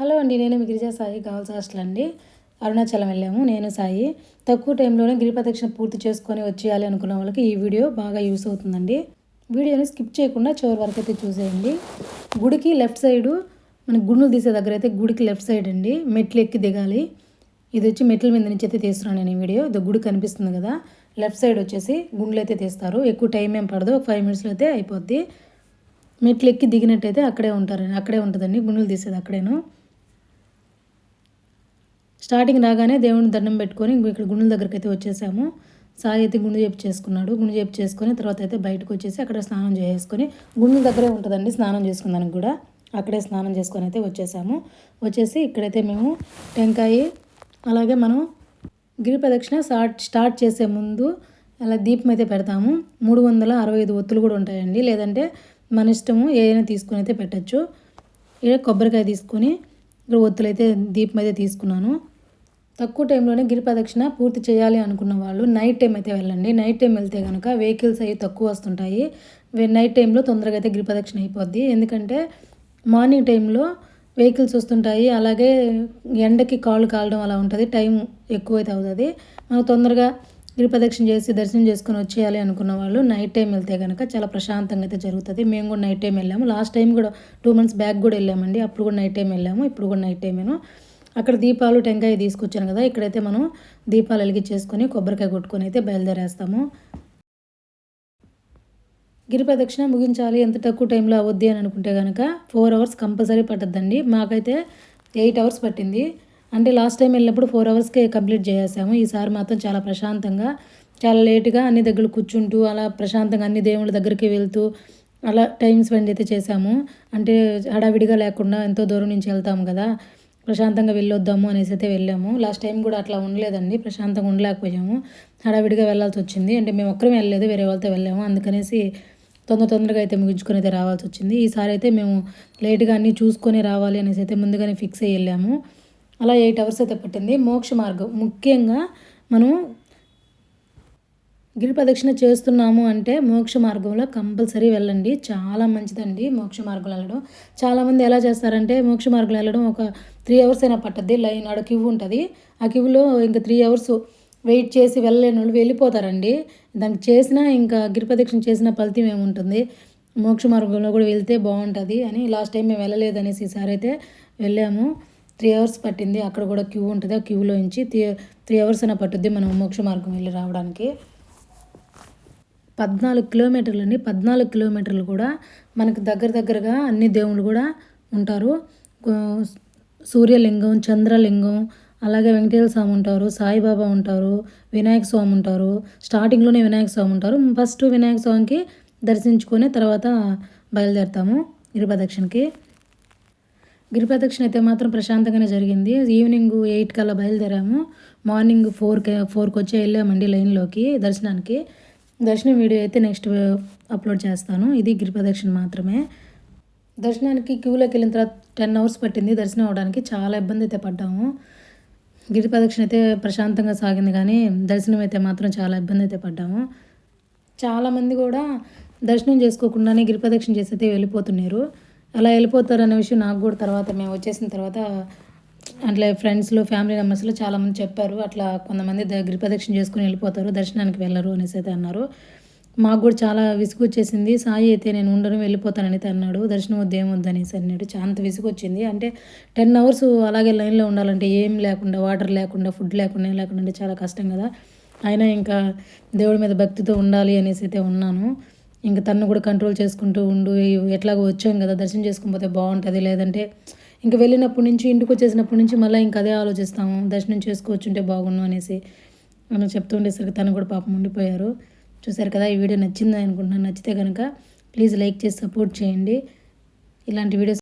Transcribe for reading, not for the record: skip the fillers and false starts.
Hello అండి, నేను మీ Girija Sai girls hostel అండి. అరుణాచలం వెళ్ళాము నేను సాయి. తక్కువ టైంలోనే గిరి ప్రదక్షిణ పూర్తి చేసుకొని వచ్చేయాలి అనుకున్న వాళ్ళకి ఈ వీడియో బాగా యూస్ అవుతుందండి. వీడియోని స్కిప్ చేయకుండా చివరి వరకు అయితే చూసేయండి. గుడికి లెఫ్ట్ సైడు మన గుండులు తీసే దగ్గర అయితే గుడికి లెఫ్ట్ సైడ్ అండి, మెట్లు ఎక్కి దిగాలి. ఇది వచ్చి మెట్ల మీద నుంచి అయితే తీస్తున్నాను నేను ఈ వీడియో. ఇది గుడి కనిపిస్తుంది కదా, లెఫ్ట్ సైడ్ వచ్చేసి గుండ్లు అయితే తీస్తారు. ఎక్కువ టైం ఏం పడదు, ఒక 5 minutesలో అయితే అయిపోద్ది. మెట్లు ఎక్కి దిగినట్టయితే అక్కడే ఉంటారండి, అక్కడే ఉంటుందండి గుండులు తీసేది అక్కడేను. స్టార్టింగ్ రాగానే దేవుని దండం పెట్టుకొని ఇక్కడ గుండెల దగ్గరికి అయితే వచ్చేసాము. సాయి అయితే గుండు చేపు చేసుకున్నాడు. గుండు చేపు చేసుకొని తర్వాత అయితే బయటకు వచ్చేసి అక్కడ స్నానం చేసుకొని, గుండెల దగ్గరే ఉంటుందండి స్నానం చేసుకుందానికి కూడా, అక్కడే స్నానం చేసుకొని అయితే వచ్చేసాము. వచ్చేసి ఇక్కడైతే మేము టెంకాయ, అలాగే మనం గిరి ప్రదక్షిణ స్టార్ట్ చేసే ముందు అలా దీపం అయితే పెడతాము. 365 ఒత్తులు కూడా ఉంటాయండి, లేదంటే మన ఇష్టము ఏదైనా తీసుకొని అయితే పెట్టచ్చు. ఇక్కడ కొబ్బరికాయ తీసుకొని ఇక్కడ ఒత్తులు అయితే దీపం అయితే తీసుకున్నాను. తక్కువ టైంలోనే గిరి ప్రదక్షిణ పూర్తి చేయాలి అనుకున్న వాళ్ళు నైట్ టైం అయితే వెళ్ళండి. నైట్ టైం వెళ్తే కనుక వెహికల్స్ అవి తక్కువ వస్తుంటాయి. నైట్ టైంలో తొందరగా అయితే గిరి ప్రదక్షిణ అయిపోద్ది. ఎందుకంటే మార్నింగ్ టైంలో వెహికల్స్ వస్తుంటాయి, అలాగే ఎండకి కాళ్ళు కాలడం అలా ఉంటుంది, టైం ఎక్కువైతే అవుతుంది. మనకు తొందరగా గిరి ప్రదక్షిణ చేసి దర్శనం చేసుకొని వచ్చేయాలి అనుకున్న వాళ్ళు నైట్ టైం వెళ్తే కనుక చాలా ప్రశాంతంగా అయితే జరుగుతుంది. మేము కూడా నైట్ టైం వెళ్ళాము. లాస్ట్ టైం కూడా 2 months బ్యాక్ కూడా వెళ్ళామండి, అప్పుడు కూడా నైట్ టైం వెళ్ళాము. ఇప్పుడు కూడా నైట్ టైమేను. అక్కడ దీపాలు టెంకాయ తీసుకొచ్చాను కదా, ఇక్కడైతే మనం దీపాలు వెలిగించేసుకొని కొబ్బరికాయ కొట్టుకొని అయితే బయలుదేరేస్తాము. గిరి ప్రదక్షిణ ముగించాలి, ఎంత తక్కువ టైంలో అవద్ది అని అనుకుంటే కనుక 4 hours కంపల్సరీ పట్టద్దండి. మాకైతే 8 hours పట్టింది. అంటే లాస్ట్ టైం వెళ్ళినప్పుడు 4 hours కంప్లీట్ చేసేసాము. ఈసారి మాత్రం చాలా ప్రశాంతంగా, చాలా లేటుగా అన్ని దగ్గర కూర్చుంటూ అలా ప్రశాంతంగా అన్ని దేవుళ్ళ దగ్గరికి వెళ్తూ అలా టైం స్పెండ్ అయితే చేసాము. అంటే హడావిడిగా లేకుండా, ఎంతో దూరం నుంచి వెళ్తాము కదా, ప్రశాంతంగా వెళ్ళొద్దాము అనేసి అయితే వెళ్ళాము. లాస్ట్ టైం కూడా అట్లా ఉండలేదండి, ప్రశాంతంగా ఉండలేకపోయాము, హడావిడిగా వెళ్ళాల్సి వచ్చింది. అంటే మేము ఒక్కరం వెళ్ళలేదు, వేరే వాళ్ళతో వెళ్ళాము. అందుకనేసి తొందరగా అయితే ముగించుకొని అయితే రావాల్సి వచ్చింది. ఈసారి అయితే మేము లేట్గా అన్నీ చూసుకొని రావాలి అనేసి అయితే ముందుగానే ఫిక్స్ అయ్యి వెళ్ళాము. అలా 8 hours అయితే పట్టింది. మోక్ష మార్గం ముఖ్యంగా మనం గిరి ప్రదక్షిణ చేస్తున్నాము అంటే మోక్ష మార్గంలో కంపల్సరీ వెళ్ళండి, చాలా మంచిదండి మోక్ష మార్గంలో వెళ్ళడం. చాలామంది ఎలా చేస్తారంటే మోక్ష మార్గంలో వెళ్ళడం ఒక 3 hours అయినా పట్టద్ది. లైన్ ఆడ క్యూ ఉంటుంది, ఆ క్యూలో ఇంకా 3 hours వెయిట్ చేసి వెళ్ళలేని వాళ్ళు వెళ్ళిపోతారండి. దానికి చేసినా ఇంకా గిరి ప్రదక్షిణ చేసిన ఫలితం ఏముంటుంది. మోక్ష మార్గంలో కూడా వెళ్తే బాగుంటుంది అని లాస్ట్ టైం మేము వెళ్ళలేదు అనేసి ఈసారి అయితే వెళ్ళాము. 3 hours పట్టింది. అక్కడ కూడా క్యూ ఉంటుంది, ఆ క్యూలో నుంచి 3 hours అయినా పట్టుద్ది మనం మోక్ష మార్గం వెళ్ళి రావడానికి. 14 kilometers అండి. 14 kilometers కూడా మనకు దగ్గరగా అన్ని దేవుళ్ళు కూడా ఉంటారు. సూర్యలింగం, చంద్రలింగం, అలాగే వెంకటేశ్వర స్వామి ఉంటారు, సాయిబాబా ఉంటారు, వినాయక స్వామి ఉంటారు. స్టార్టింగ్లోనే వినాయక స్వామి ఉంటారు. ఫస్ట్ వినాయక స్వామికి దర్శించుకొని తర్వాత బయలుదేరుతాము గిరి ప్రదక్షిణకి. గిరి ప్రదక్షిణ అయితే మాత్రం ప్రశాంతంగానే జరిగింది. ఈవినింగ్ 8 కల్లా బయలుదేరాము. మార్నింగ్ 4కి వచ్చి వెళ్ళామండి లైన్లోకి దర్శనానికి. దర్శనం వీడియో అయితే నెక్స్ట్ అప్లోడ్ చేస్తాను. ఇది గిరి ప్రదక్షిణ మాత్రమే. దర్శనానికి క్యూలోకి వెళ్ళిన తర్వాత 10 hours పట్టింది దర్శనం అవ్వడానికి. చాలా ఇబ్బంది అయితే పడ్డాము. గిరి ప్రదక్షిణ అయితే ప్రశాంతంగా సాగింది, కానీ దర్శనం అయితే మాత్రం చాలా ఇబ్బంది అయితే పడ్డాము. చాలామంది కూడా దర్శనం చేసుకోకుండానే గిరి ప్రదక్షిణ చేసి అయితే వెళ్ళిపోతున్నారు. అలా వెళ్ళిపోతారు అనే విషయం నాకు కూడా తర్వాత మేము వచ్చేసిన తర్వాత అట్లా ఫ్రెండ్స్లో, ఫ్యామిలీ మెంబర్స్లో చాలామంది చెప్పారు. అట్లా కొంతమంది గిరి ప్రదక్షిణ చేసుకుని వెళ్ళిపోతారు, దర్శనానికి వెళ్ళరు అనేసి అయితే అన్నారు. మాకు కూడా చాలా విసుగు వచ్చేసింది. సాయి అయితే నేను ఉండను వెళ్ళిపోతానని అయితే అన్నాడు. దర్శనం వద్దు ఏమొద్దు అనేసి అన్నాడు. చాలా విసుగు వచ్చింది. అంటే 10 hours అలాగే లైన్లో ఉండాలంటే ఏం లేకుండా, వాటర్ లేకుండా, ఫుడ్ లేకుండా, ఏం లేకుండా అంటే చాలా కష్టం కదా. అయినా ఇంకా దేవుడి మీద భక్తితో ఉండాలి అనేసి అయితే ఉన్నాను. ఇంకా తను కూడా కంట్రోల్ చేసుకుంటూ ఉండు, ఎట్లాగో వచ్చాం కదా దర్శనం చేసుకుని బాగుంటుంది, లేదంటే ఇంకా వెళ్ళినప్పటి నుంచి ఇంటికి వచ్చేసినప్పటి నుంచి మళ్ళీ ఇంకా అదే ఆలోచిస్తాము, దర్శనం చేసుకోవచ్చుంటే బాగుండు అనేసి మనం చెప్తూ ఉండేసరికి తను కూడా పాపం ఉండిపోయారు. చూసారు కదా, ఈ వీడియో నచ్చిందని అనుకుంటున్నాను. నచ్చితే కనుక ప్లీజ్ లైక్ చేసి సపోర్ట్ చేయండి. ఇలాంటి వీడియోస్